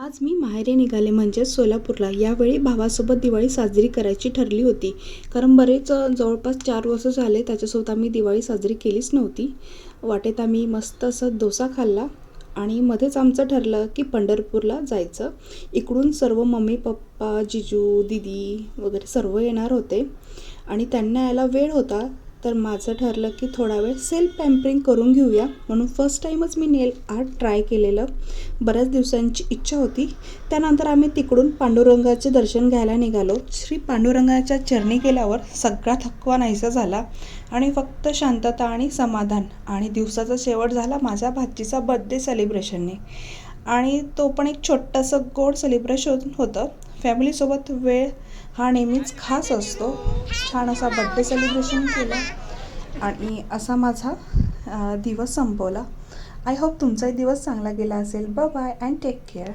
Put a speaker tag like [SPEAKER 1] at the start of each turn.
[SPEAKER 1] आज मी माहेरी निघाले म्हणजे सोलापूरला. यावेळी भावासोबत दिवाळी साजरी करायची ठरली होती. कारण बरेच जवळपास 4 वर्ष झाले त्याच्यासोबत आम्ही दिवाळी साजरी केलीच नव्हती. वाटेत आम्ही मस्त असं डोसा खाल्ला आणि मध्येच आमचं ठरलं की पंढरपूरला जायचं. इकडून सर्व मम्मी पप्पा जिजू दीदी वगैरे सर्व येणार होते आणि त्यांना यायला वेळ होता. तर माझं ठरलं की थोडा वेळ सेल्फ पॅम्परिंग करून घेऊया, म्हणून फर्स्ट टाईमच मी नेल आर्ट ट्राय केलेलं. बऱ्याच दिवसांची इच्छा होती. त्यानंतर आम्ही तिकडून पांडुरंगाचे दर्शन घ्यायला निघालो. श्री पांडुरंगाच्या चरणी गेल्यावर सगळा थकवा नाहीसा झाला आणि फक्त शांतता आणि समाधान. आणि दिवसाचा शेवट झाला माझ्या भाचीचा बर्थडे सेलिब्रेशनने, आणि तो पण एक छोटंसं गोड सेलिब्रेशन होतं. फॅमिलीसोबत वेळ हा नेहमीच खास असतो. छान असा बर्थडे सेलिब्रेशन केला आणि असा माझा दिवस संपवला. आय होप तुमचाही दिवस चांगला गेला असेल. Bye bye and take care.